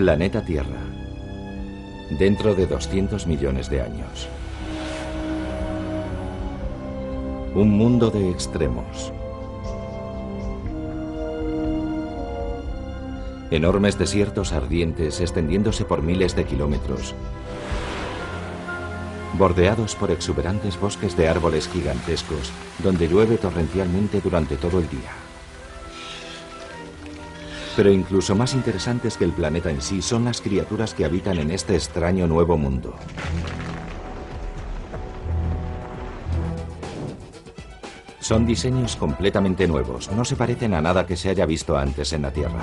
Planeta Tierra. Dentro de 200 millones de años. Un mundo de extremos. Enormes desiertos ardientes extendiéndose por miles de kilómetros, bordeados por exuberantes bosques de árboles gigantescos, donde llueve torrencialmente durante todo el día. Pero incluso más interesantes que el planeta en sí son las criaturas que habitan en este extraño nuevo mundo. Son diseños completamente nuevos, no se parecen a nada que se haya visto antes en la Tierra.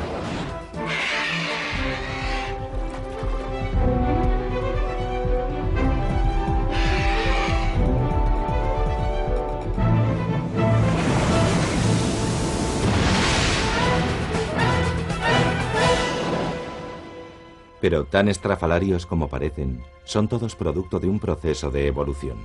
Pero tan estrafalarios como parecen, son todos producto de un proceso de evolución.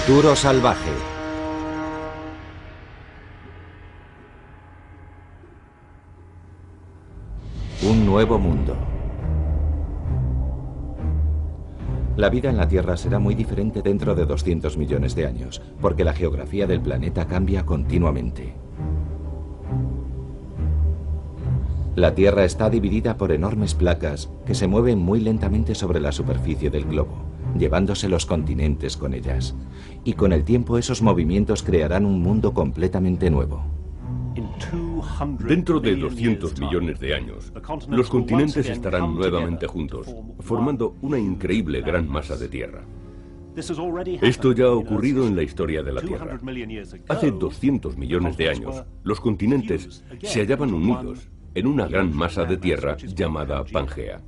Futuro salvaje. Un nuevo mundo. La vida en la Tierra será muy diferente dentro de 200 millones de años, porque la geografía del planeta cambia continuamente. La Tierra está dividida por enormes placas que se mueven muy lentamente sobre la superficie del globo, llevándose los continentes con ellas. Y con el tiempo esos movimientos crearán un mundo completamente nuevo. Dentro de 200 millones de años, los continentes estarán nuevamente juntos, formando una increíble gran masa de tierra. Esto ya ha ocurrido en la historia de la Tierra. Hace 200 millones de años, los continentes se hallaban unidos en una gran masa de tierra llamada Pangea.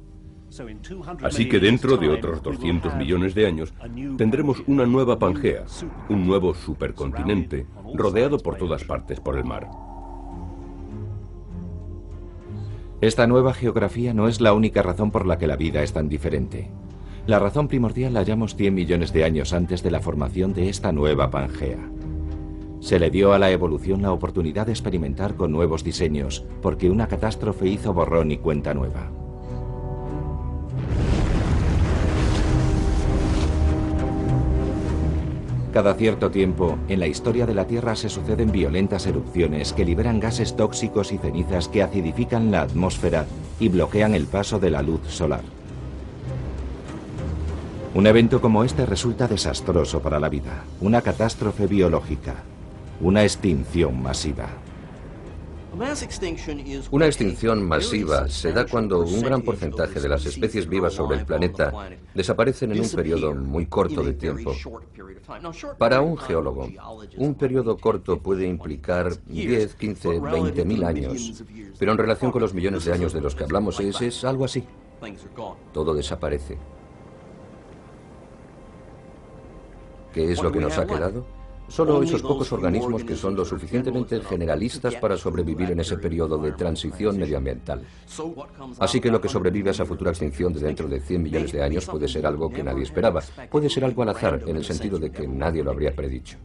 Así que dentro de otros 200 millones de años tendremos una nueva Pangea, un nuevo supercontinente rodeado por todas partes por el mar. Esta nueva geografía no es la única razón por la que la vida es tan diferente. La razón primordial la hallamos 100 millones de años antes de la formación de esta nueva Pangea. Se le dio a la evolución la oportunidad de experimentar con nuevos diseños, porque una catástrofe hizo borrón y cuenta nueva. Cada cierto tiempo, en la historia de la Tierra se suceden violentas erupciones que liberan gases tóxicos y cenizas que acidifican la atmósfera y bloquean el paso de la luz solar. Un evento como este resulta desastroso para la vida, una catástrofe biológica, una extinción masiva. Una extinción masiva se da cuando un gran porcentaje de las especies vivas sobre el planeta desaparecen en un periodo muy corto de tiempo. Para un geólogo, un periodo corto puede implicar 10, 15, 20.000 años, pero en relación con los millones de años de los que hablamos es algo así. Todo desaparece. ¿Qué es lo que nos ha quedado? Solo esos pocos organismos que son lo suficientemente generalistas para sobrevivir en ese periodo de transición medioambiental. Así que lo que sobrevive a esa futura extinción de dentro de 100 millones de años puede ser algo que nadie esperaba. Puede ser algo al azar, en el sentido de que nadie lo habría predicho.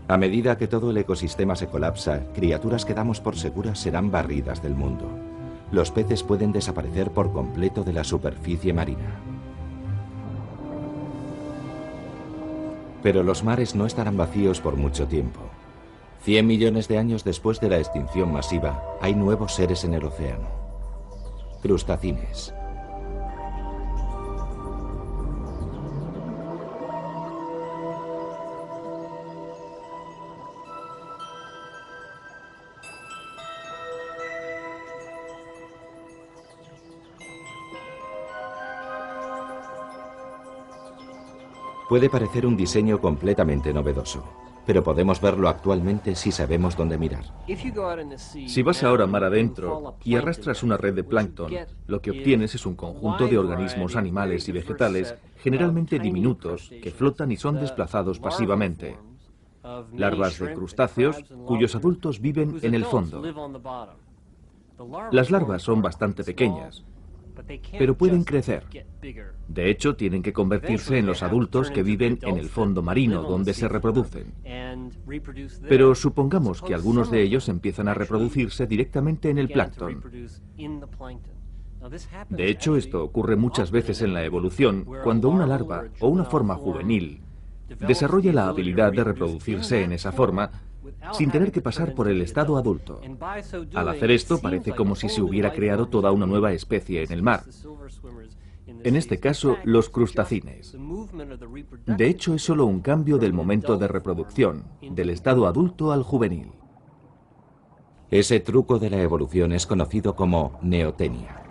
A medida que todo el ecosistema se colapsa, criaturas que damos por seguras serán barridas del mundo. Los peces pueden desaparecer por completo de la superficie marina. Pero los mares no estarán vacíos por mucho tiempo. 100 millones de años después de la extinción masiva, hay nuevos seres en el océano. Crustacines. Puede parecer un diseño completamente novedoso. pero podemos verlo actualmente si sabemos dónde mirar. Si vas ahora mar adentro y arrastras una red de plancton, lo que obtienes es un conjunto de organismos animales y vegetales, generalmente diminutos, que flotan y son desplazados pasivamente. Larvas de crustáceos, cuyos adultos viven en el fondo. Las larvas son bastante pequeñas, pero pueden crecer. De hecho, tienen que convertirse en los adultos que viven en el fondo marino, donde se reproducen. Pero supongamos que algunos de ellos empiezan a reproducirse directamente en el plancton. De hecho, esto ocurre muchas veces en la evolución, cuando una larva o una forma juvenil desarrolla la habilidad de reproducirse en esa forma sin tener que pasar por el estado adulto. Al hacer esto, parece como si se hubiera creado toda una nueva especie en el mar. En este caso, los crustacines. De hecho, es solo un cambio del momento de reproducción, del estado adulto al juvenil. Ese truco de la evolución es conocido como neotenia.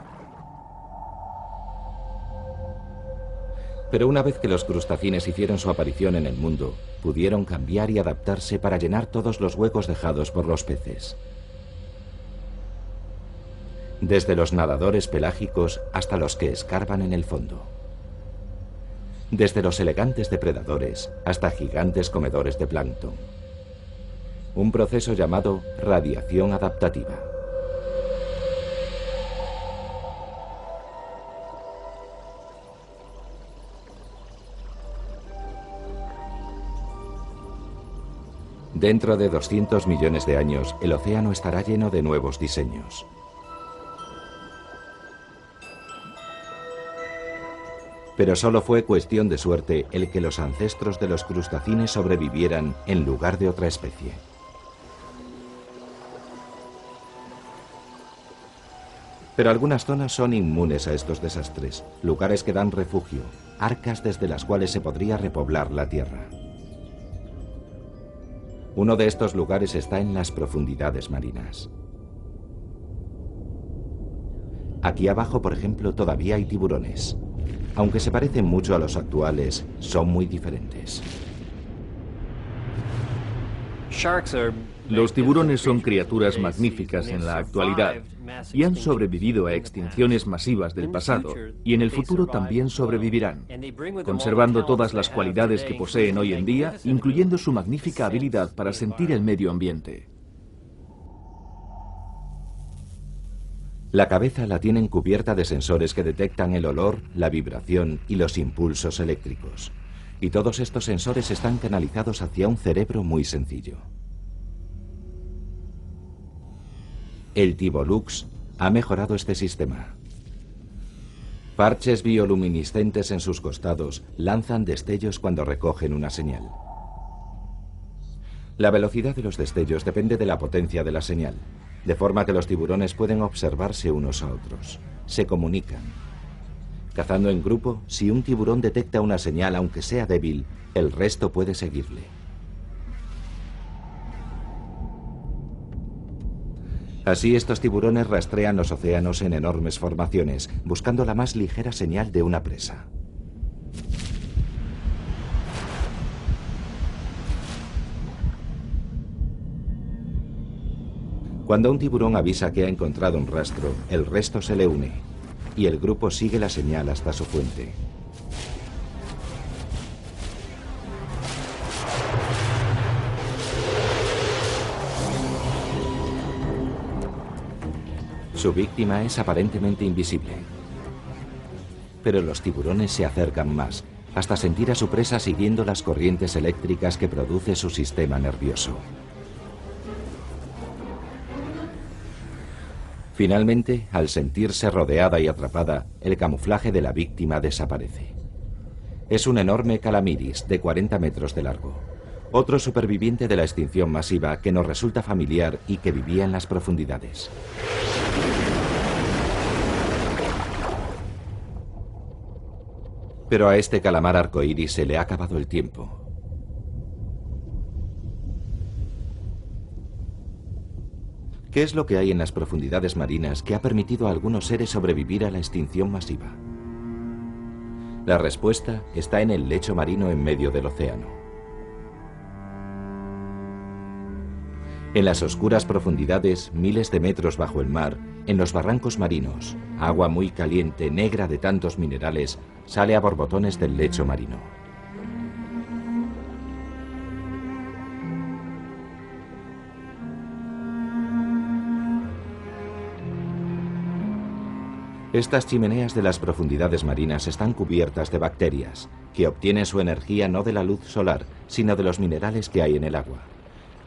Pero una vez que los crustacines hicieron su aparición en el mundo, pudieron cambiar y adaptarse para llenar todos los huecos dejados por los peces. Desde los nadadores pelágicos hasta los que escarban en el fondo. Desde los elegantes depredadores hasta gigantes comedores de plancton. Un proceso llamado radiación adaptativa. Dentro de 200 millones de años, el océano estará lleno de nuevos diseños. Pero solo fue cuestión de suerte el que los ancestros de los crustacines sobrevivieran en lugar de otra especie. Pero algunas zonas son inmunes a estos desastres, lugares que dan refugio, arcas desde las cuales se podría repoblar la Tierra. Uno de estos lugares está en las profundidades marinas. Aquí abajo, por ejemplo, todavía hay tiburones. Aunque se parecen mucho a los actuales, son muy diferentes. Los tiburones son criaturas magníficas en la actualidad y han sobrevivido a extinciones masivas del pasado y en el futuro también sobrevivirán, conservando todas las cualidades que poseen hoy en día, incluyendo su magnífica habilidad para sentir el medio ambiente. La cabeza la tienen cubierta de sensores que detectan el olor, la vibración y los impulsos eléctricos. Y todos estos sensores están canalizados hacia un cerebro muy sencillo. El Tivolux ha mejorado este sistema. Parches bioluminiscentes en sus costados lanzan destellos cuando recogen una señal. La velocidad de los destellos depende de la potencia de la señal, de forma que los tiburones pueden observarse unos a otros. Se comunican. Cazando en grupo, si un tiburón detecta una señal, aunque sea débil, el resto puede seguirle. Así, estos tiburones rastrean los océanos en enormes formaciones, buscando la más ligera señal de una presa. Cuando un tiburón avisa que ha encontrado un rastro, el resto se le une, y el grupo sigue la señal hasta su fuente. Su víctima es aparentemente invisible. Pero los tiburones se acercan más, hasta sentir a su presa siguiendo las corrientes eléctricas que produce su sistema nervioso. Finalmente, al sentirse rodeada y atrapada, el camuflaje de la víctima desaparece. Es un enorme calamiris de 40 metros de largo, otro superviviente de la extinción masiva que nos resulta familiar y que vivía en las profundidades. Pero a este calamar arcoíris se le ha acabado el tiempo. ¿Qué es lo que hay en las profundidades marinas que ha permitido a algunos seres sobrevivir a la extinción masiva? La respuesta está en el lecho marino en medio del océano. En las oscuras profundidades, miles de metros bajo el mar, en los barrancos marinos, agua muy caliente, negra de tantos minerales, sale a borbotones del lecho marino. Estas chimeneas de las profundidades marinas están cubiertas de bacterias, que obtienen su energía no de la luz solar, sino de los minerales que hay en el agua.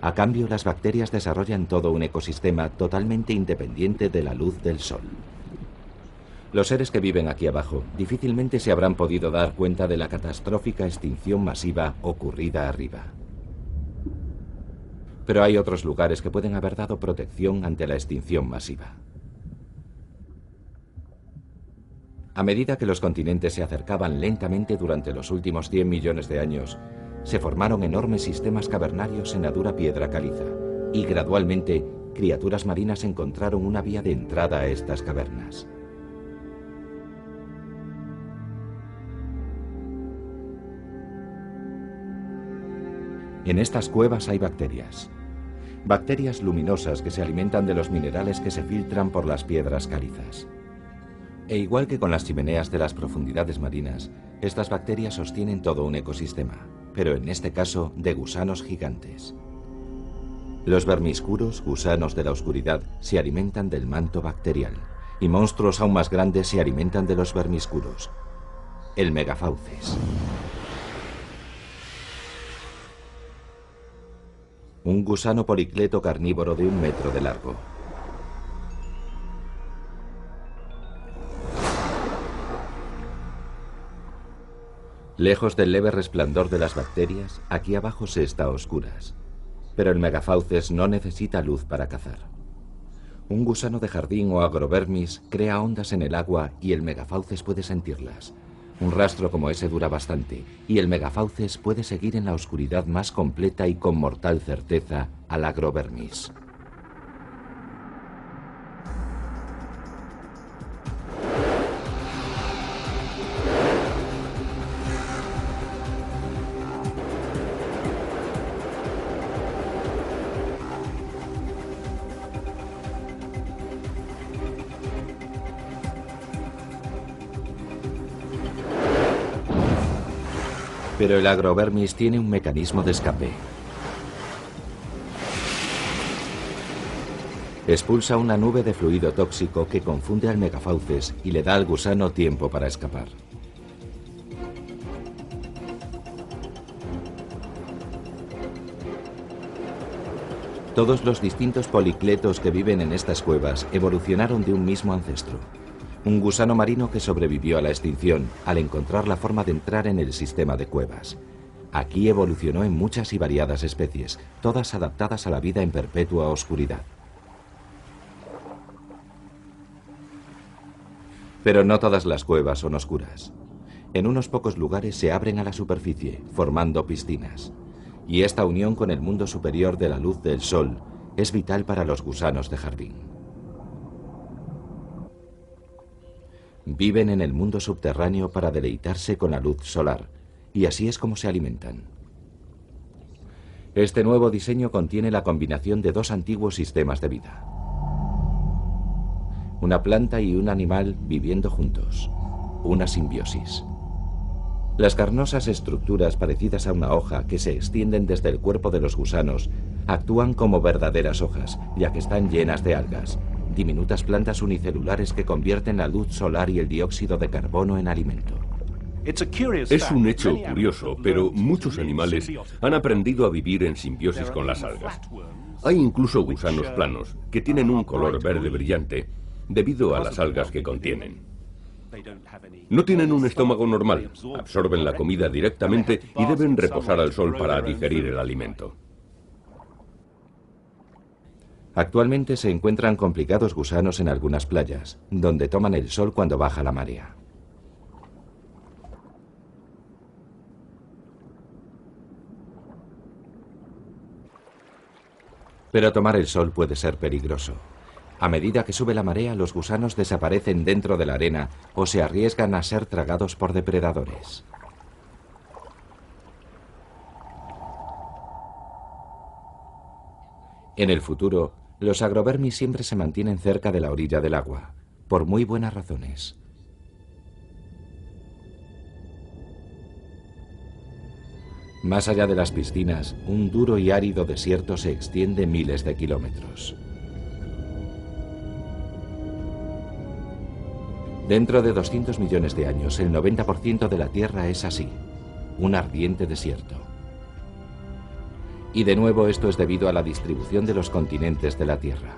A cambio, las bacterias desarrollan todo un ecosistema totalmente independiente de la luz del sol. Los seres que viven aquí abajo difícilmente se habrán podido dar cuenta de la catastrófica extinción masiva ocurrida arriba. Pero hay otros lugares que pueden haber dado protección ante la extinción masiva. A medida que los continentes se acercaban lentamente durante los últimos 100 millones de años, se formaron enormes sistemas cavernarios en la dura piedra caliza, y gradualmente criaturas marinas encontraron una vía de entrada a estas cavernas. En estas cuevas hay bacterias. Bacterias luminosas que se alimentan de los minerales que se filtran por las piedras calizas. E igual que con las chimeneas de las profundidades marinas, estas bacterias sostienen todo un ecosistema, pero en este caso de gusanos gigantes. Los vermiscuros, gusanos de la oscuridad, se alimentan del manto bacterial, y monstruos aún más grandes se alimentan de los vermiscuros. El megafauces. Un gusano policleto carnívoro de 1 metro de largo. Lejos del leve resplandor de las bacterias, aquí abajo se está a oscuras. Pero el megafauces no necesita luz para cazar. Un gusano de jardín o agrovermis crea ondas en el agua y el megafauces puede sentirlas. Un rastro como ese dura bastante, y el megafauces puede seguir en la oscuridad más completa y con mortal certeza al agrovermis. Pero el agrovermis tiene un mecanismo de escape. Expulsa una nube de fluido tóxico que confunde al megafauces y le da al gusano tiempo para escapar. Todos los distintos policletos que viven en estas cuevas evolucionaron de un mismo ancestro. Un gusano marino que sobrevivió a la extinción al encontrar la forma de entrar en el sistema de cuevas. Aquí evolucionó en muchas y variadas especies, todas adaptadas a la vida en perpetua oscuridad. Pero no todas las cuevas son oscuras. En unos pocos lugares se abren a la superficie, formando piscinas. Y esta unión con el mundo superior de la luz del sol es vital para los gusanos de jardín. Viven en el mundo subterráneo para deleitarse con la luz solar, y así es como se alimentan. Este nuevo diseño contiene la combinación de 2 antiguos sistemas de vida. Una planta y un animal viviendo juntos, una simbiosis. Las carnosas estructuras parecidas a una hoja que se extienden desde el cuerpo de los gusanos actúan como verdaderas hojas, ya que están llenas de algas, diminutas plantas unicelulares que convierten la luz solar y el dióxido de carbono en alimento. Es un hecho curioso, pero muchos animales han aprendido a vivir en simbiosis con las algas. Hay incluso gusanos planos que tienen un color verde brillante debido a las algas que contienen. No tienen un estómago normal, absorben la comida directamente y deben reposar al sol para digerir el alimento. Actualmente se encuentran complicados gusanos en algunas playas, donde toman el sol cuando baja la marea. Pero tomar el sol puede ser peligroso. A medida que sube la marea, los gusanos desaparecen dentro de la arena o se arriesgan a ser tragados por depredadores. En el futuro, los agrovermis siempre se mantienen cerca de la orilla del agua, por muy buenas razones. Más allá de las piscinas, un duro y árido desierto se extiende miles de kilómetros. Dentro de 200 millones de años, el 90% de la Tierra es así, un ardiente desierto. Y de nuevo esto es debido a la distribución de los continentes de la Tierra.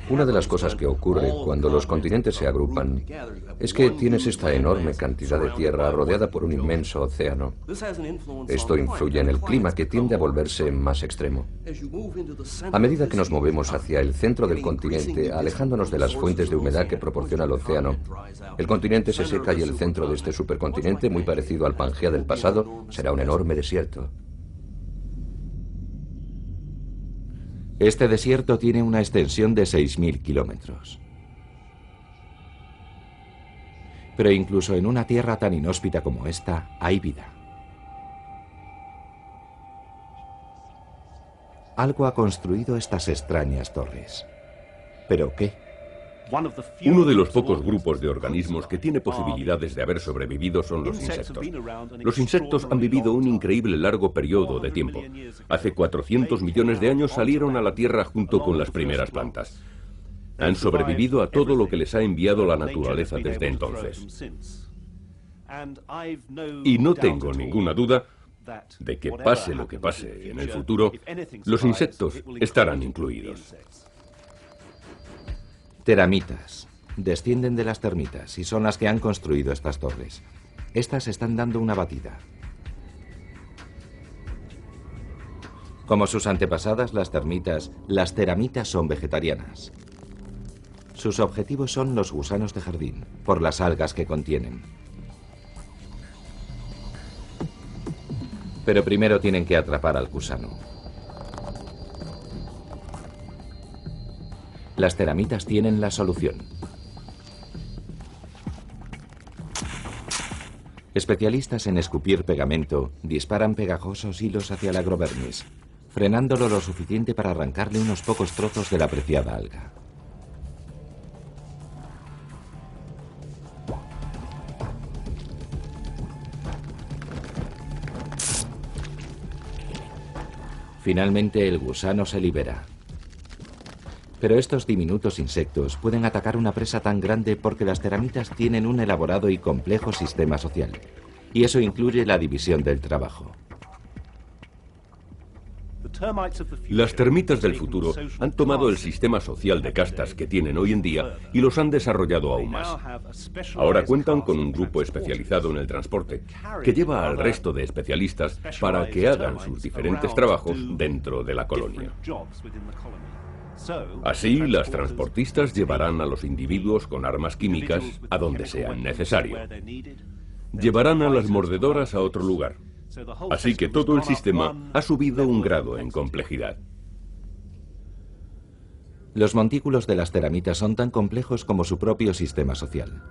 Una de las cosas que ocurre cuando los continentes se agrupan es que tienes esta enorme cantidad de tierra rodeada por un inmenso océano. Esto influye en el clima, que tiende a volverse más extremo. A medida que nos movemos hacia el centro del continente, alejándonos de las fuentes de humedad que proporciona el océano, el continente se seca y el centro de este supercontinente, muy parecido al Pangea del pasado, será un enorme desierto. Este desierto tiene una extensión de 6.000 kilómetros. Pero incluso en una tierra tan inhóspita como esta, hay vida. Algo ha construido estas extrañas torres. ¿Pero qué? Uno de los pocos grupos de organismos que tiene posibilidades de haber sobrevivido son los insectos. Los insectos han vivido un increíble largo periodo de tiempo. Hace 400 millones de años salieron a la Tierra junto con las primeras plantas. Han sobrevivido a todo lo que les ha enviado la naturaleza desde entonces. Y no tengo ninguna duda de que pase lo que pase en el futuro, los insectos estarán incluidos. Teramitas. Descienden de las termitas y son las que han construido estas torres. Estas están dando una batida. Como sus antepasadas, las teramitas son vegetarianas. Sus objetivos son los gusanos de jardín, por las algas que contienen. Pero primero tienen que atrapar al gusano. Las teramitas tienen la solución. Especialistas en escupir pegamento disparan pegajosos hilos hacia el agrovermis, frenándolo lo suficiente para arrancarle unos pocos trozos de la preciada alga. Finalmente el gusano se libera. Pero estos diminutos insectos pueden atacar una presa tan grande porque las teramitas tienen un elaborado y complejo sistema social. Y eso incluye la división del trabajo. Las termitas del futuro han tomado el sistema social de castas que tienen hoy en día y los han desarrollado aún más. Ahora cuentan con un grupo especializado en el transporte que lleva al resto de especialistas para que hagan sus diferentes trabajos dentro de la colonia. Así, las transportistas llevarán a los individuos con armas químicas a donde sean necesario. Llevarán a las mordedoras a otro lugar. Así que todo el sistema ha subido un grado en complejidad. Los montículos de las teramitas son tan complejos como su propio sistema social.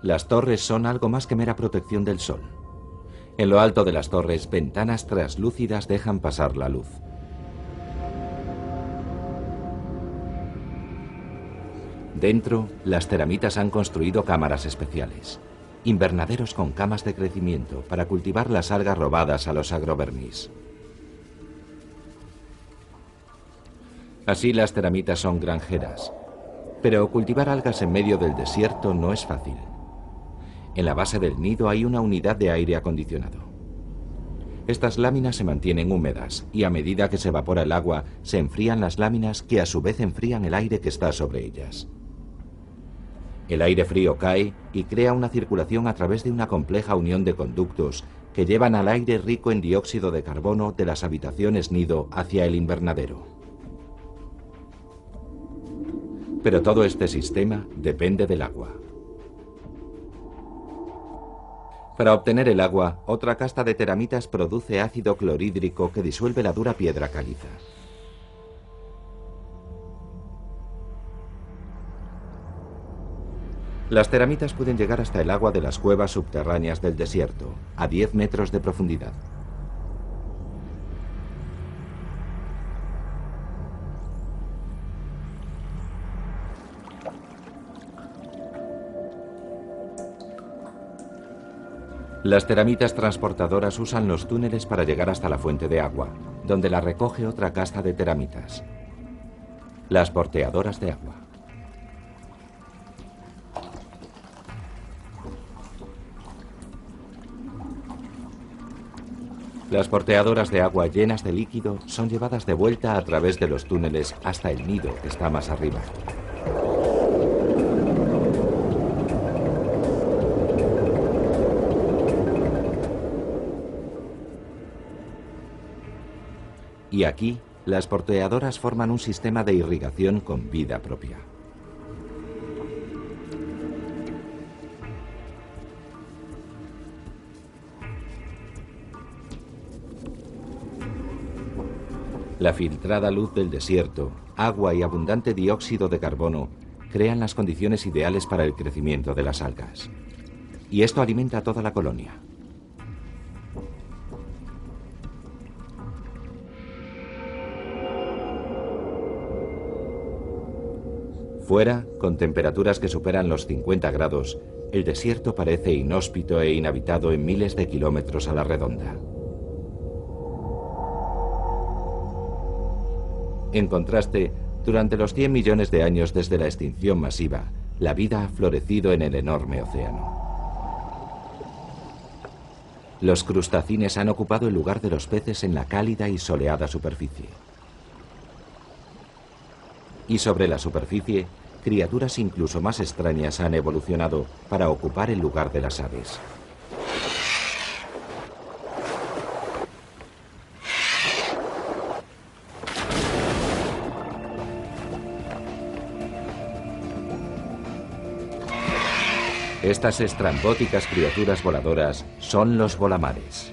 Las torres son algo más que mera protección del sol. En lo alto de las torres, ventanas translúcidas dejan pasar la luz. Dentro, las teramitas han construido cámaras especiales, invernaderos con camas de crecimiento para cultivar las algas robadas a los agrovermis. Así las teramitas son granjeras, pero cultivar algas en medio del desierto no es fácil. En la base del nido hay una unidad de aire acondicionado. Estas láminas se mantienen húmedas y a medida que se evapora el agua, se enfrían las láminas que a su vez enfrían el aire que está sobre ellas. El aire frío cae y crea una circulación a través de una compleja unión de conductos que llevan al aire rico en dióxido de carbono de las habitaciones nido hacia el invernadero. Pero todo este sistema depende del agua. Para obtener el agua, otra casta de teramitas produce ácido clorhídrico que disuelve la dura piedra caliza. Las teramitas pueden llegar hasta el agua de las cuevas subterráneas del desierto, a 10 metros de profundidad. Las teramitas transportadoras usan los túneles para llegar hasta la fuente de agua, donde la recoge otra casta de teramitas, las porteadoras de agua. Las porteadoras de agua llenas de líquido son llevadas de vuelta a través de los túneles hasta el nido que está más arriba. Y aquí, las porteadoras forman un sistema de irrigación con vida propia. La filtrada luz del desierto, agua y abundante dióxido de carbono crean las condiciones ideales para el crecimiento de las algas. Y esto alimenta a toda la colonia. Fuera, con temperaturas que superan los 50 grados, el desierto parece inhóspito e inhabitado en miles de kilómetros a la redonda. En contraste, durante los 100 millones de años desde la extinción masiva, la vida ha florecido en el enorme océano. Los crustacines han ocupado el lugar de los peces en la cálida y soleada superficie. Y sobre la superficie, criaturas incluso más extrañas han evolucionado para ocupar el lugar de las aves. Estas estrambóticas criaturas voladoras son los volamares.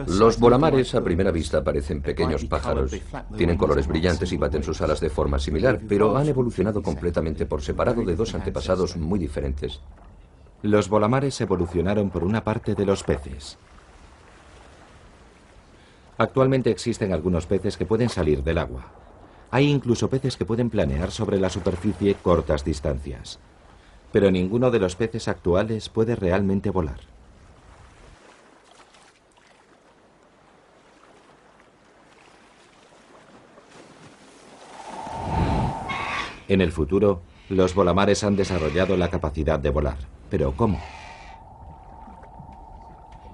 Los volamares a primera vista parecen pequeños pájaros. Tienen colores brillantes y baten sus alas de forma similar, pero han evolucionado completamente por separado de dos antepasados muy diferentes. Los volamares evolucionaron por una parte de los peces. Actualmente existen algunos peces que pueden salir del agua. Hay incluso peces que pueden planear sobre la superficie cortas distancias. Pero ninguno de los peces actuales puede realmente volar. En el futuro, los volamares han desarrollado la capacidad de volar. ¿Pero cómo?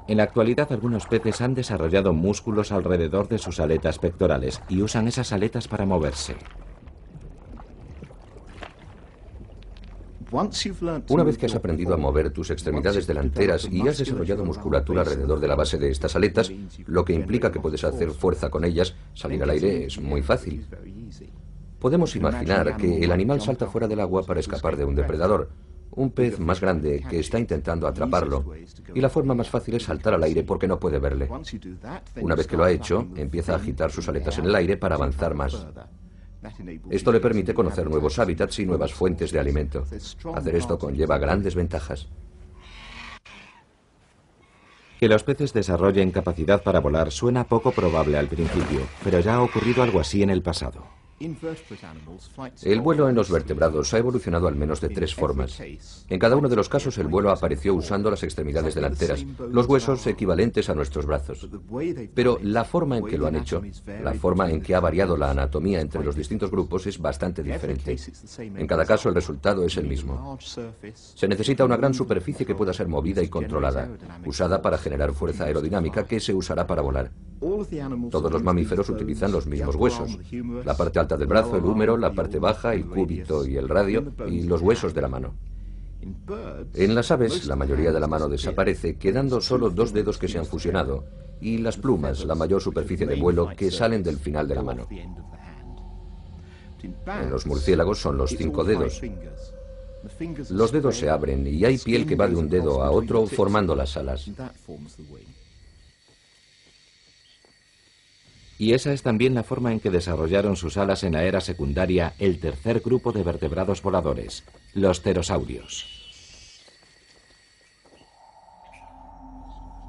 En la actualidad, algunos peces han desarrollado músculos alrededor de sus aletas pectorales y usan esas aletas para moverse. Una vez que has aprendido a mover tus extremidades delanteras y has desarrollado musculatura alrededor de la base de estas aletas, lo que implica que puedes hacer fuerza con ellas, salir al aire es muy fácil. Podemos imaginar que el animal salta fuera del agua para escapar de un depredador, un pez más grande que está intentando atraparlo, y la forma más fácil es saltar al aire porque no puede verle. Una vez que lo ha hecho, empieza a agitar sus aletas en el aire para avanzar más. Esto le permite conocer nuevos hábitats y nuevas fuentes de alimento. Hacer esto conlleva grandes ventajas. Que los peces desarrollen capacidad para volar suena poco probable al principio, pero ya ha ocurrido algo así en el pasado. El vuelo en los vertebrados ha evolucionado al menos de 3 formas. En cada uno de los casos el vuelo apareció usando las extremidades delanteras, los huesos equivalentes a nuestros brazos. Pero la forma en que lo han hecho, la forma en que ha variado la anatomía entre los distintos grupos es bastante diferente. En cada caso el resultado es el mismo. Se necesita una gran superficie que pueda ser movida y controlada, usada para generar fuerza aerodinámica que se usará para volar. Todos los mamíferos utilizan los mismos huesos. La parte alta del brazo, el húmero, la parte baja, el cúbito y el radio, y los huesos de la mano. En las aves, la mayoría de la mano desaparece, quedando solo 2 dedos que se han fusionado, y las plumas, la mayor superficie de vuelo, que salen del final de la mano. En los murciélagos son los 5 dedos. Los dedos se abren y hay piel que va de un dedo a otro formando las alas. Y esa es también la forma en que desarrollaron sus alas en la era secundaria el tercer grupo de vertebrados voladores, los pterosaurios.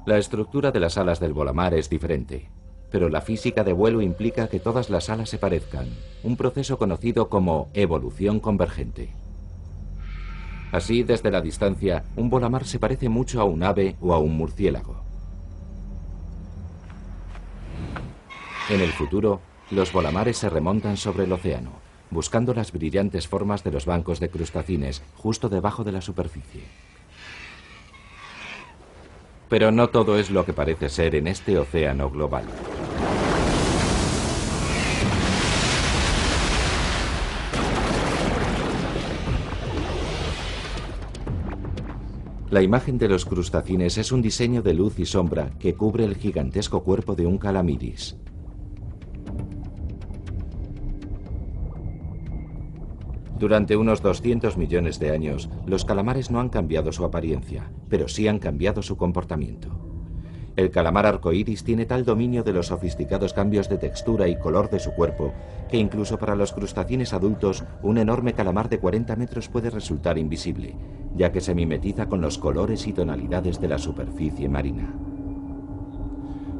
La estructura de las alas del volamar es diferente, pero la física de vuelo implica que todas las alas se parezcan, un proceso conocido como evolución convergente. Así, desde la distancia, un volamar se parece mucho a un ave o a un murciélago. En el futuro, los volamares se remontan sobre el océano, buscando las brillantes formas de los bancos de crustacines justo debajo de la superficie. Pero no todo es lo que parece ser en este océano global. La imagen de los crustacines es un diseño de luz y sombra que cubre el gigantesco cuerpo de un calamiris. Durante unos 200 millones de años, los calamares no han cambiado su apariencia, pero sí han cambiado su comportamiento. El calamar arcoíris tiene tal dominio de los sofisticados cambios de textura y color de su cuerpo que incluso para los crustacines adultos un enorme calamar de 40 metros puede resultar invisible, ya que se mimetiza con los colores y tonalidades de la superficie marina.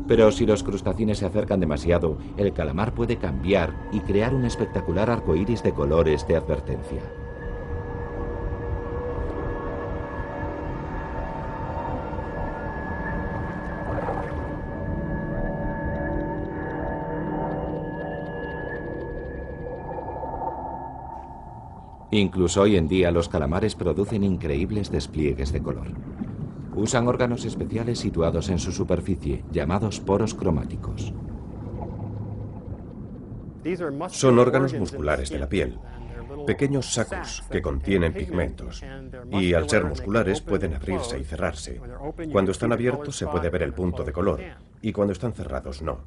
Pero si los crustacines se acercan demasiado, el calamar puede cambiar y crear un espectacular arcoíris de colores de advertencia. Incluso hoy en día los calamares producen increíbles despliegues de color. Usan órganos especiales situados en su superficie, llamados poros cromáticos. Son órganos musculares de la piel, pequeños sacos que contienen pigmentos, y al ser musculares pueden abrirse y cerrarse. Cuando están abiertos se puede ver el punto de color, y cuando están cerrados no.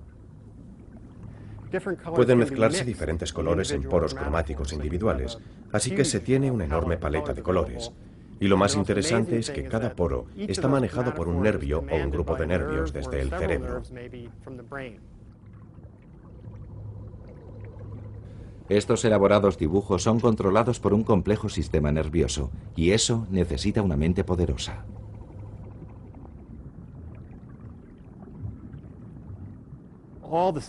Pueden mezclarse diferentes colores en poros cromáticos individuales, así que se tiene una enorme paleta de colores. Y lo más interesante es que cada poro está manejado por un nervio o un grupo de nervios desde el cerebro. Estos elaborados dibujos son controlados por un complejo sistema nervioso, y eso necesita una mente poderosa.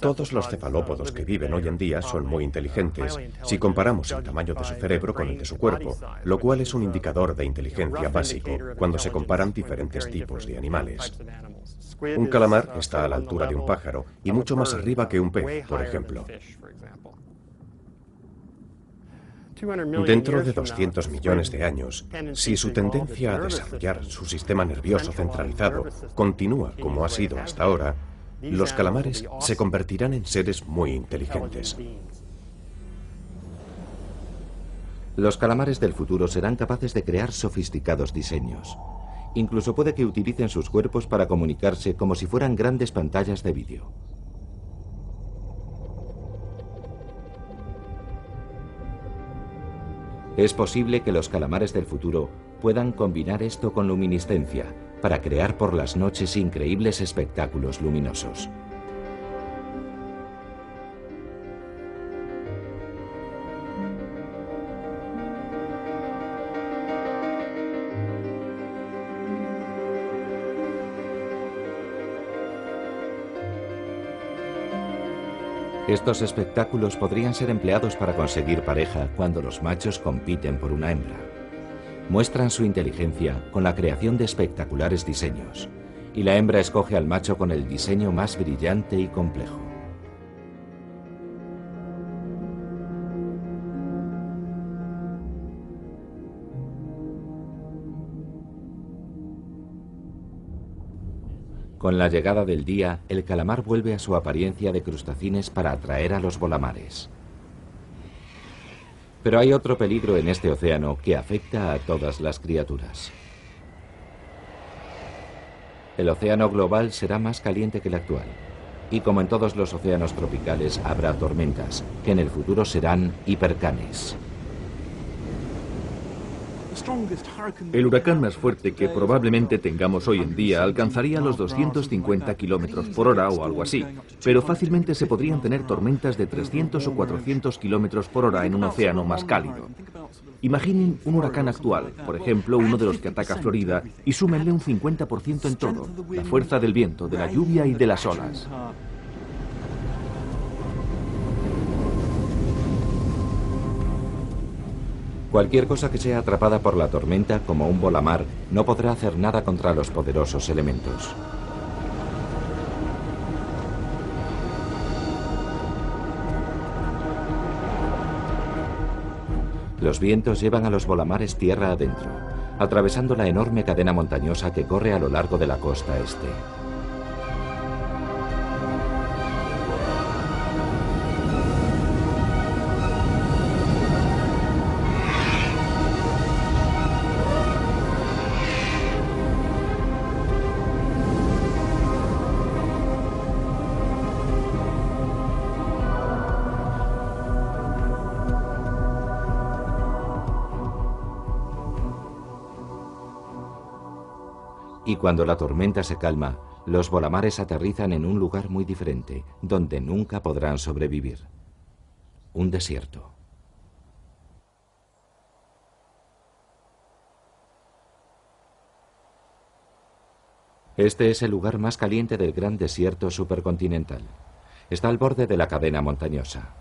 Todos los cefalópodos que viven hoy en día son muy inteligentes si comparamos el tamaño de su cerebro con el de su cuerpo, lo cual es un indicador de inteligencia básico cuando se comparan diferentes tipos de animales. Un calamar está a la altura de un pájaro y mucho más arriba que un pez, por ejemplo. Dentro de 200 millones de años, si su tendencia a desarrollar su sistema nervioso centralizado continúa como ha sido hasta ahora, los calamares se convertirán en seres muy inteligentes. Los calamares del futuro serán capaces de crear sofisticados diseños. Incluso puede que utilicen sus cuerpos para comunicarse como si fueran grandes pantallas de vídeo. Es posible que los calamares del futuro puedan combinar esto con luminiscencia para crear por las noches increíbles espectáculos luminosos. Estos espectáculos podrían ser empleados para conseguir pareja cuando los machos compiten por una hembra. Muestran su inteligencia con la creación de espectaculares diseños, y la hembra escoge al macho con el diseño más brillante y complejo. Con la llegada del día, el calamar vuelve a su apariencia de crustacines para atraer a los volamares. Pero hay otro peligro en este océano que afecta a todas las criaturas. El océano global será más caliente que el actual. Y como en todos los océanos tropicales, habrá tormentas, que en el futuro serán hipercanes. El huracán más fuerte que probablemente tengamos hoy en día alcanzaría los 250 kilómetros por hora o algo así, pero fácilmente se podrían tener tormentas de 300 o 400 kilómetros por hora en un océano más cálido. Imaginen un huracán actual, por ejemplo, uno de los que ataca Florida, y súmenle un 50% en todo: la fuerza del viento, de la lluvia y de las olas. Cualquier cosa que sea atrapada por la tormenta, como un volamar, no podrá hacer nada contra los poderosos elementos. Los vientos llevan a los volamares tierra adentro, atravesando la enorme cadena montañosa que corre a lo largo de la costa este. Y cuando la tormenta se calma, los volamares aterrizan en un lugar muy diferente, donde nunca podrán sobrevivir: un desierto. Este es el lugar más caliente del gran desierto supercontinental. Está al borde de la cadena montañosa.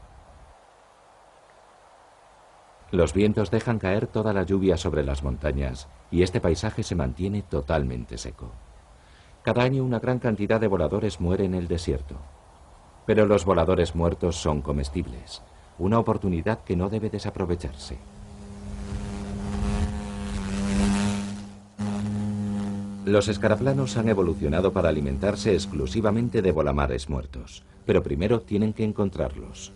Los vientos dejan caer toda la lluvia sobre las montañas y este paisaje se mantiene totalmente seco. Cada año una gran cantidad de voladores muere en el desierto. Pero los voladores muertos son comestibles, una oportunidad que no debe desaprovecharse. Los escaraplanos han evolucionado para alimentarse exclusivamente de volamares muertos, pero primero tienen que encontrarlos.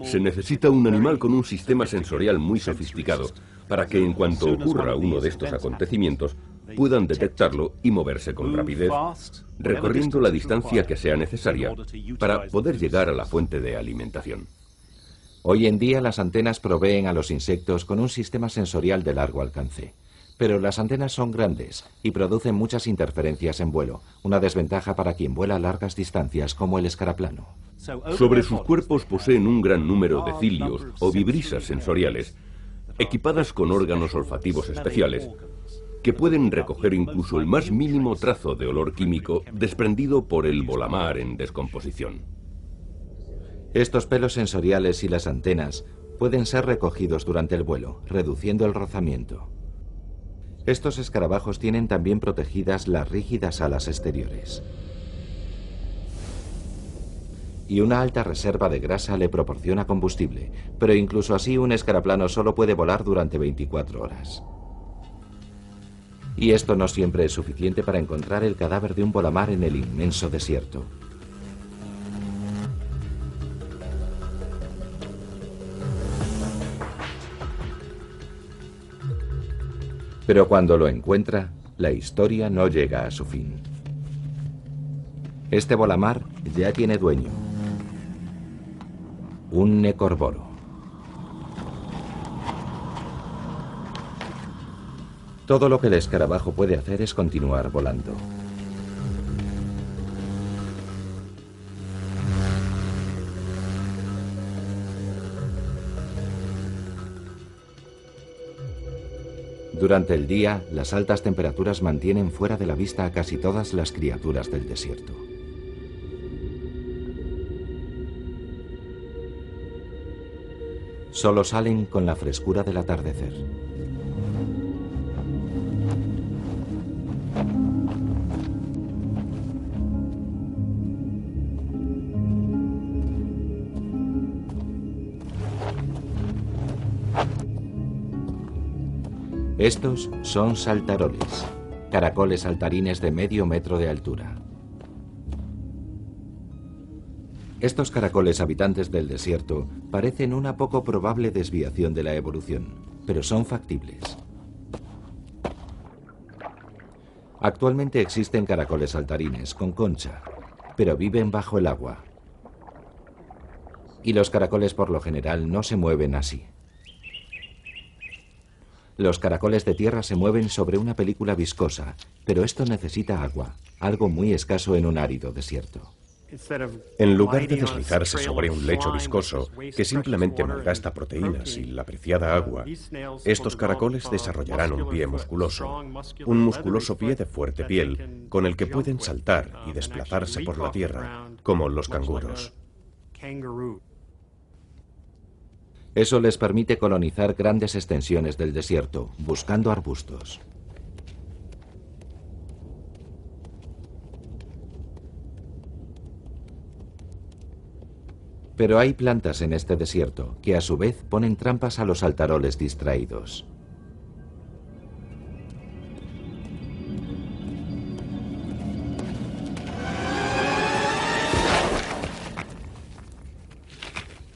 Se necesita un animal con un sistema sensorial muy sofisticado para que en cuanto ocurra uno de estos acontecimientos puedan detectarlo y moverse con rapidez, recorriendo la distancia que sea necesaria para poder llegar a la fuente de alimentación. Hoy en día las antenas proveen a los insectos con un sistema sensorial de largo alcance. Pero las antenas son grandes y producen muchas interferencias en vuelo, una desventaja para quien vuela largas distancias como el escaraplano. Sobre sus cuerpos poseen un gran número de cilios o vibrisas sensoriales, equipadas con órganos olfativos especiales, que pueden recoger incluso el más mínimo trazo de olor químico desprendido por el volamar en descomposición. Estos pelos sensoriales y las antenas pueden ser recogidos durante el vuelo, reduciendo el rozamiento. Estos escarabajos tienen también protegidas las rígidas alas exteriores. Y una alta reserva de grasa le proporciona combustible, pero incluso así un escaraplano solo puede volar durante 24 horas. Y esto no siempre es suficiente para encontrar el cadáver de un volamar en el inmenso desierto. Pero cuando lo encuentra, la historia no llega a su fin. Este volamar ya tiene dueño: un necorboro. Todo lo que el escarabajo puede hacer es continuar volando. Durante el día, las altas temperaturas mantienen fuera de la vista a casi todas las criaturas del desierto. Solo salen con la frescura del atardecer. Estos son saltaroles, caracoles saltarines de medio metro de altura. Estos caracoles habitantes del desierto parecen una poco probable desviación de la evolución, pero son factibles. Actualmente existen caracoles saltarines con concha, pero viven bajo el agua. Y los caracoles por lo general no se mueven así. Los caracoles de tierra se mueven sobre una película viscosa, pero esto necesita agua, algo muy escaso en un árido desierto. En lugar de deslizarse sobre un lecho viscoso que simplemente malgasta proteínas y la preciada agua, estos caracoles desarrollarán un pie musculoso, un musculoso pie de fuerte piel con el que pueden saltar y desplazarse por la tierra, como los canguros. Eso les permite colonizar grandes extensiones del desierto, buscando arbustos. Pero hay plantas en este desierto que a su vez ponen trampas a los saltaroles distraídos.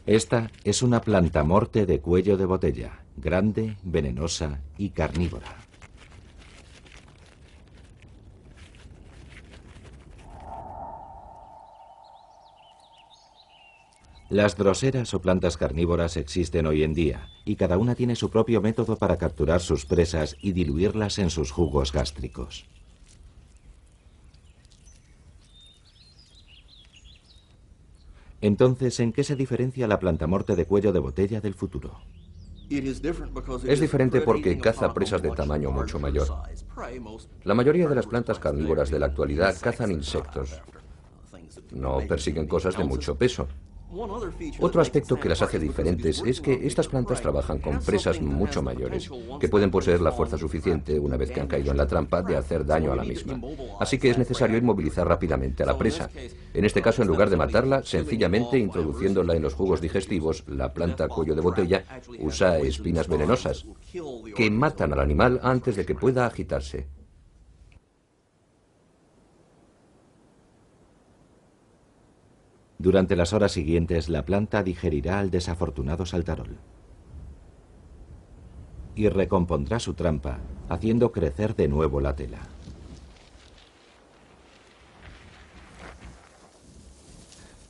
Esta es una plantamorte de cuello de botella, grande, venenosa y carnívora. Las droseras o plantas carnívoras existen hoy en día, y cada una tiene su propio método para capturar sus presas y diluirlas en sus jugos gástricos. Entonces, ¿en qué se diferencia la plantamorte de cuello de botella del futuro? Es diferente porque caza presas de tamaño mucho mayor. La mayoría de las plantas carnívoras de la actualidad cazan insectos. No persiguen cosas de mucho peso. Otro aspecto que las hace diferentes es que estas plantas trabajan con presas mucho mayores, que pueden poseer la fuerza suficiente, una vez que han caído en la trampa, de hacer daño a la misma. Así que es necesario inmovilizar rápidamente a la presa. En este caso, en lugar de matarla, sencillamente introduciéndola en los jugos digestivos, la planta cuello de botella usa espinas venenosas, que matan al animal antes de que pueda agitarse. Durante las horas siguientes, la planta digerirá al desafortunado saltarol y recompondrá su trampa, haciendo crecer de nuevo la tela.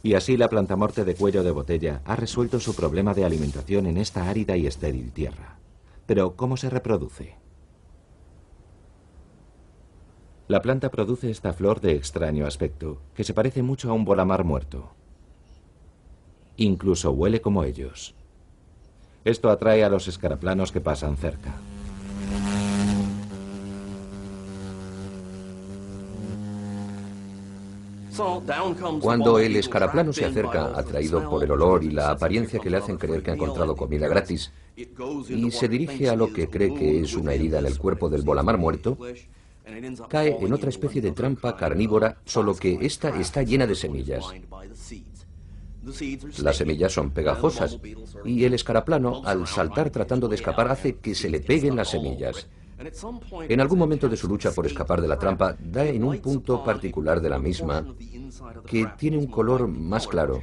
Y así la plantamorte de cuello de botella ha resuelto su problema de alimentación en esta árida y estéril tierra. Pero, ¿cómo se reproduce? La planta produce esta flor de extraño aspecto, que se parece mucho a un bolamar muerto. Incluso huele como ellos. Esto atrae a los escaraplanos que pasan cerca. Cuando el escaraplano se acerca, atraído por el olor y la apariencia que le hacen creer que ha encontrado comida gratis, y se dirige a lo que cree que es una herida en el cuerpo del bolamar muerto, cae en otra especie de trampa carnívora, solo que esta está llena de semillas. Las semillas son pegajosas y el escaraplano, al saltar tratando de escapar, hace que se le peguen las semillas. En algún momento de su lucha por escapar de la trampa, da en un punto particular de la misma que tiene un color más claro,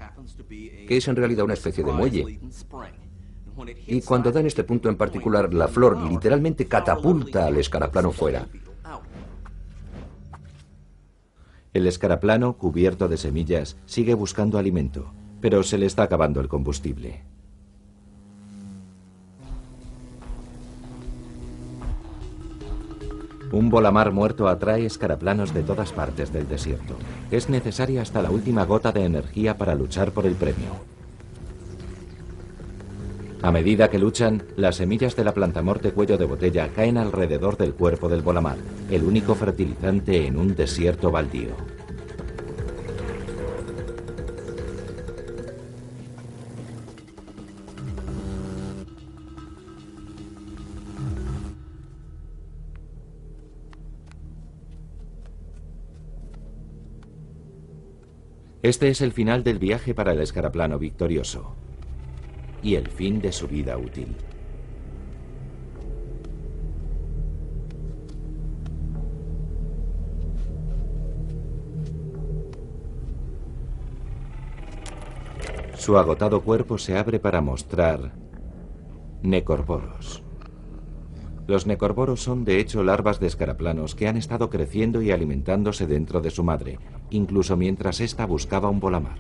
que es en realidad una especie de muelle. Y cuando da en este punto en particular, la flor literalmente catapulta al escaraplano fuera. El escaraplano, cubierto de semillas, sigue buscando alimento, pero se le está acabando el combustible. Un bolamar muerto atrae escaraplanos de todas partes del desierto. Es necesaria hasta la última gota de energía para luchar por el premio. A medida que luchan, las semillas de la plantamorte cuello de botella caen alrededor del cuerpo del bolamar, el único fertilizante en un desierto baldío. Este es el final del viaje para el escaraplano victorioso y el fin de su vida útil. Su agotado cuerpo se abre para mostrar necorboros. Los necorboros son de hecho larvas de escaraplanos que han estado creciendo y alimentándose dentro de su madre, incluso mientras ésta buscaba un bolamar.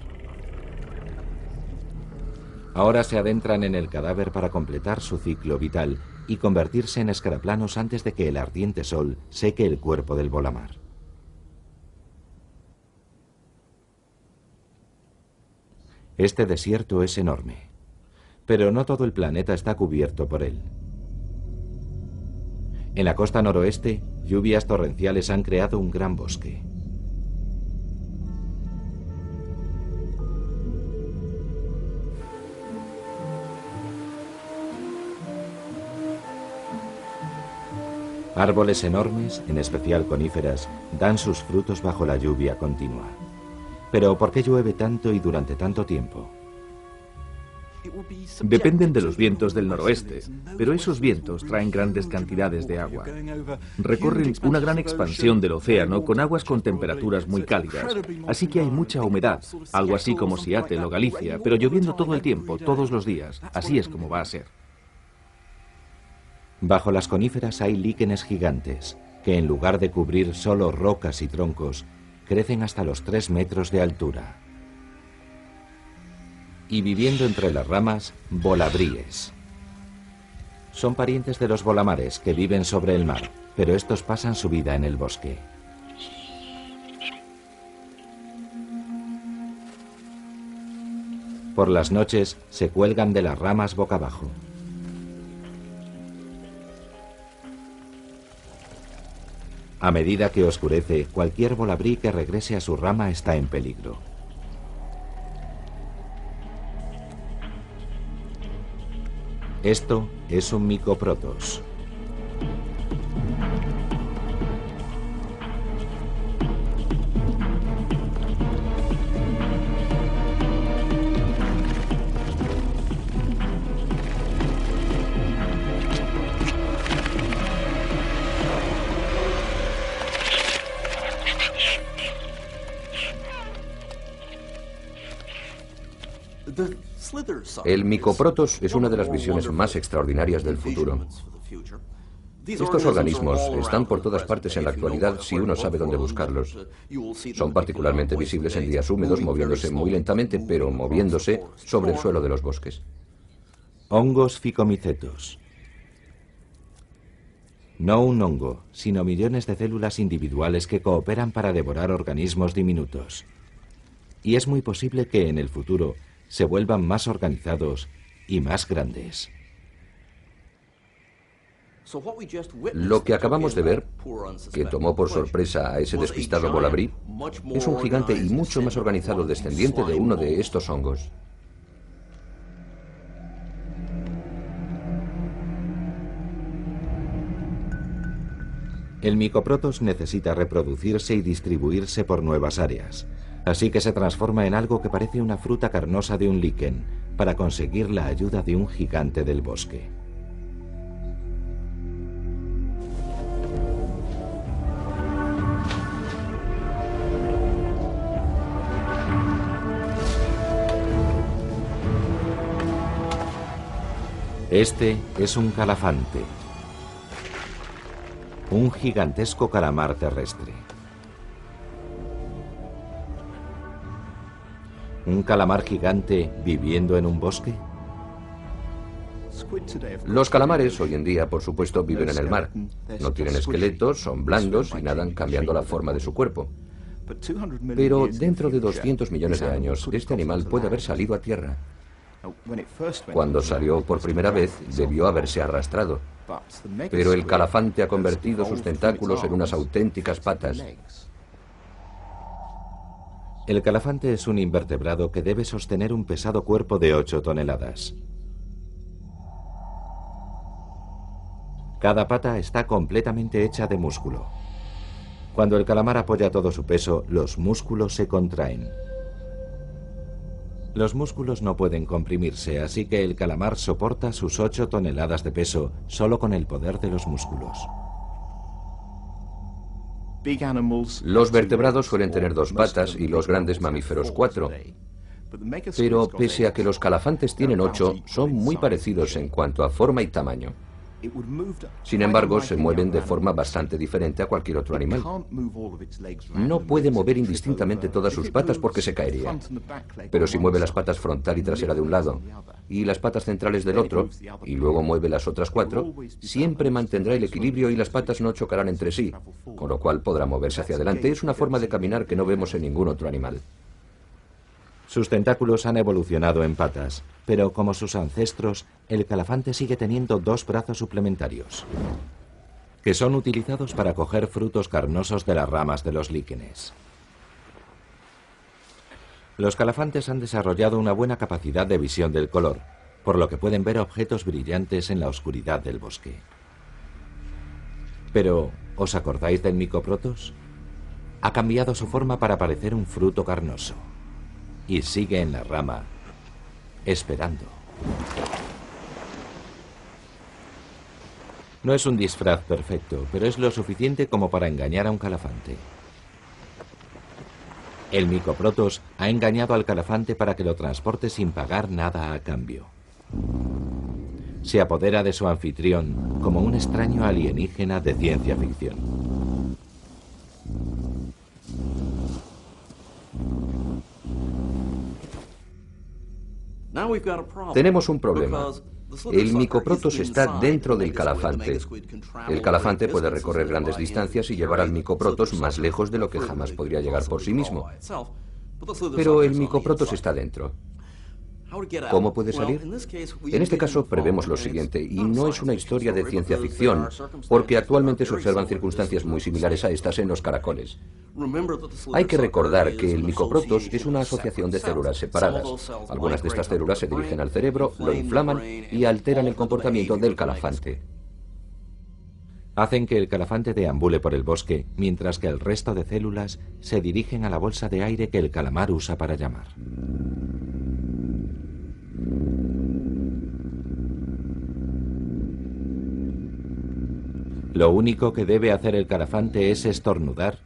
Ahora se adentran en el cadáver para completar su ciclo vital y convertirse en escaraplanos antes de que el ardiente sol seque el cuerpo del volamar. Este desierto es enorme, pero no todo el planeta está cubierto por él. En la costa noroeste, lluvias torrenciales han creado un gran bosque. Árboles enormes, en especial coníferas, dan sus frutos bajo la lluvia continua. Pero ¿por qué llueve tanto y durante tanto tiempo? Dependen de los vientos del noroeste, pero esos vientos traen grandes cantidades de agua. Recorren una gran expansión del océano con aguas con temperaturas muy cálidas, así que hay mucha humedad, algo así como Seattle o Galicia, pero lloviendo todo el tiempo, todos los días. Así es como va a ser. Bajo las coníferas hay líquenes gigantes, que en lugar de cubrir solo rocas y troncos, crecen hasta los 3 metros de altura. Y viviendo entre las ramas, volabríes. Son parientes de los volamares que viven sobre el mar, pero estos pasan su vida en el bosque. Por las noches se cuelgan de las ramas boca abajo. A medida que oscurece, cualquier volabrí que regrese a su rama está en peligro. Esto es un Micoprotos. El Micoprotos es una de las visiones más extraordinarias del futuro. Estos organismos están por todas partes en la actualidad si uno sabe dónde buscarlos. Son particularmente visibles en días húmedos, moviéndose muy lentamente, pero moviéndose sobre el suelo de los bosques. Hongos ficomicetos. No un hongo, sino millones de células individuales que cooperan para devorar organismos diminutos. Y es muy posible que en el futuro se vuelvan más organizados y más grandes. Lo que acabamos de ver, que tomó por sorpresa a ese despistado volabrí, es un gigante y mucho más organizado descendiente de uno de estos hongos. El Micoprotos necesita reproducirse y distribuirse por nuevas áreas. Así que se transforma en algo que parece una fruta carnosa de un líquen, para conseguir la ayuda de un gigante del bosque. Este es un calafante, un gigantesco calamar terrestre. ¿Un calamar gigante viviendo en un bosque? Los calamares hoy en día, por supuesto, viven en el mar. No tienen esqueletos, son blandos y nadan cambiando la forma de su cuerpo. Pero dentro de 200 millones de años, este animal puede haber salido a tierra. Cuando salió por primera vez, debió haberse arrastrado. Pero el calafante ha convertido sus tentáculos en unas auténticas patas. El calafante es un invertebrado que debe sostener un pesado cuerpo de 8 toneladas. Cada pata está completamente hecha de músculo. Cuando el calamar apoya todo su peso, los músculos se contraen. Los músculos no pueden comprimirse, así que el calamar soporta sus 8 toneladas de peso solo con el poder de los músculos. Los vertebrados suelen tener 2 patas y los grandes mamíferos 4. Pero pese a que los calafantes tienen 8, son muy parecidos en cuanto a forma y tamaño. Sin embargo, se mueven de forma bastante diferente a cualquier otro animal. No puede mover indistintamente todas sus patas porque se caería. Pero si mueve las patas frontal y trasera de un lado y las patas centrales del otro, y luego mueve las otras 4, siempre mantendrá el equilibrio y las patas no chocarán entre sí, con lo cual podrá moverse hacia adelante. Es una forma de caminar que no vemos en ningún otro animal. Sus tentáculos han evolucionado en patas, pero como sus ancestros, el calafante sigue teniendo 2 brazos suplementarios, que son utilizados para coger frutos carnosos de las ramas de los líquenes. Los calafantes han desarrollado una buena capacidad de visión del color, por lo que pueden ver objetos brillantes en la oscuridad del bosque. Pero, ¿os acordáis del Micoprotos? Ha cambiado su forma para parecer un fruto carnoso. Y sigue en la rama, esperando. No es un disfraz perfecto, pero es lo suficiente como para engañar a un calafante. El Micoprotos ha engañado al calafante para que lo transporte sin pagar nada a cambio. Se apodera de su anfitrión como un extraño alienígena de ciencia ficción. Tenemos un problema. El Micoprotos está dentro del calafante. El calafante puede recorrer grandes distancias y llevar al Micoprotos más lejos de lo que jamás podría llegar por sí mismo. Pero el Micoprotos está dentro. ¿Cómo puede salir? En este caso prevemos lo siguiente, y no es una historia de ciencia ficción, porque actualmente se observan circunstancias muy similares a estas en los caracoles. Hay que recordar que el Micoprotos es una asociación de células separadas. Algunas de estas células se dirigen al cerebro, lo inflaman y alteran el comportamiento del calafante. Hacen que el calafante deambule por el bosque, mientras que el resto de células se dirigen a la bolsa de aire que el calamar usa para llamar. Lo único que debe hacer el calafante es estornudar,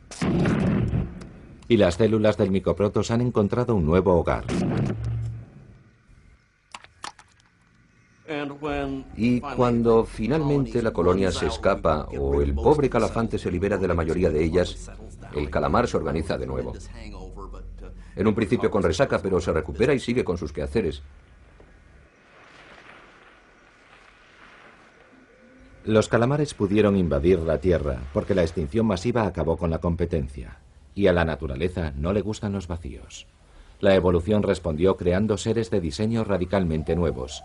y las células del Micoprotos han encontrado un nuevo hogar. Y cuando finalmente la colonia se escapa o el pobre calafante se libera de la mayoría de ellas, el calamar se organiza de nuevo. En un principio con resaca, pero se recupera y sigue con sus quehaceres. Los calamares pudieron invadir la Tierra porque la extinción masiva acabó con la competencia, y a la naturaleza no le gustan los vacíos. La evolución respondió creando seres de diseño radicalmente nuevos.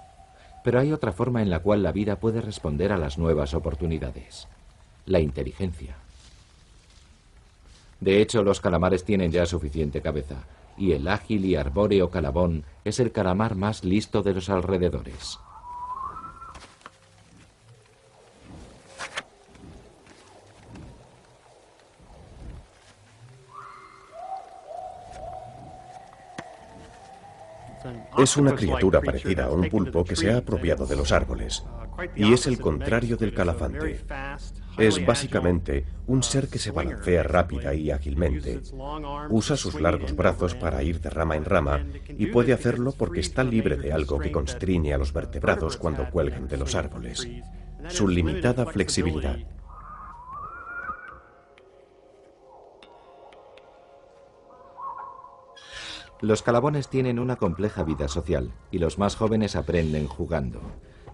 Pero hay otra forma en la cual la vida puede responder a las nuevas oportunidades: la inteligencia. De hecho, los calamares tienen ya suficiente cabeza, y el ágil y arbóreo calabón es el calamar más listo de los alrededores. Es una criatura parecida a un pulpo que se ha apropiado de los árboles, y es el contrario del calafante. Es básicamente un ser que se balancea rápida y ágilmente. Usa sus largos brazos para ir de rama en rama y puede hacerlo porque está libre de algo que constriñe a los vertebrados cuando cuelgan de los árboles: su limitada flexibilidad. Los calabones tienen una compleja vida social, y los más jóvenes aprenden jugando.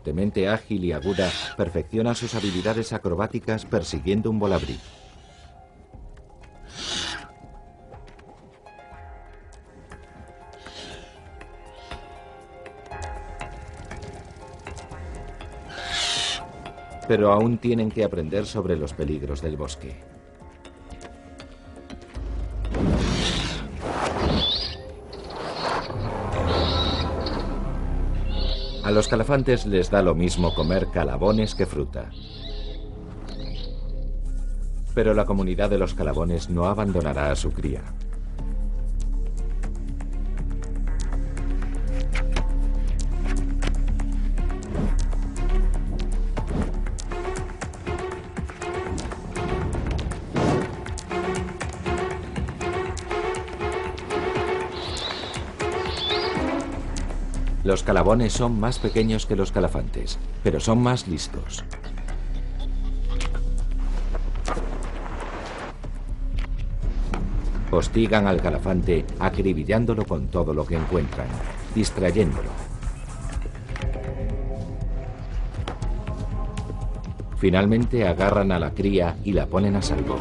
De mente ágil y aguda, perfeccionan sus habilidades acrobáticas persiguiendo un bolabrí. Pero aún tienen que aprender sobre los peligros del bosque. A los calafantes les da lo mismo comer calabones que fruta. Pero la comunidad de los calabones no abandonará a su cría. Los calabones son más pequeños que los calafantes, pero son más listos. Hostigan al calafante acribillándolo con todo lo que encuentran, distrayéndolo. Finalmente agarran a la cría y la ponen a salvo.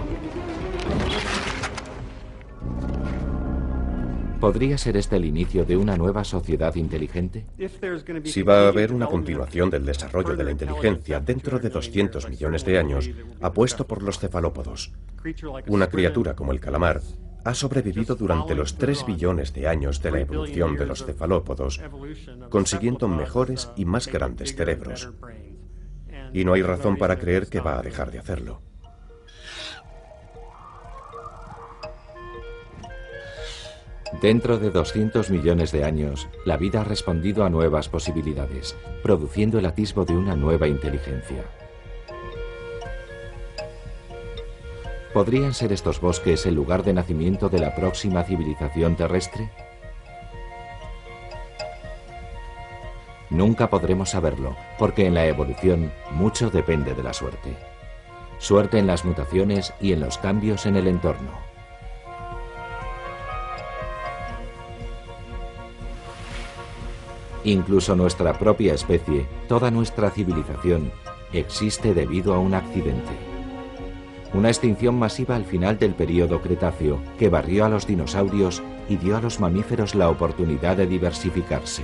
¿Podría ser este el inicio de una nueva sociedad inteligente? Si va a haber una continuación del desarrollo de la inteligencia dentro de 200 millones de años, apuesto por los cefalópodos. Una criatura como el calamar ha sobrevivido durante los 3 billones de años de la evolución de los cefalópodos, consiguiendo mejores y más grandes cerebros. Y no hay razón para creer que va a dejar de hacerlo. Dentro de 200 millones de años, la vida ha respondido a nuevas posibilidades, produciendo el atisbo de una nueva inteligencia. ¿Podrían ser estos bosques el lugar de nacimiento de la próxima civilización terrestre? Nunca podremos saberlo, porque en la evolución mucho depende de la suerte. Suerte en las mutaciones y en los cambios en el entorno. Incluso nuestra propia especie, toda nuestra civilización, existe debido a un accidente. Una extinción masiva al final del período Cretáceo que barrió a los dinosaurios y dio a los mamíferos la oportunidad de diversificarse.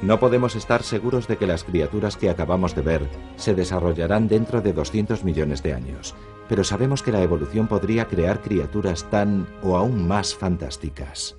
No podemos estar seguros de que las criaturas que acabamos de ver se desarrollarán dentro de 200 millones de años, pero sabemos que la evolución podría crear criaturas tan o aún más fantásticas.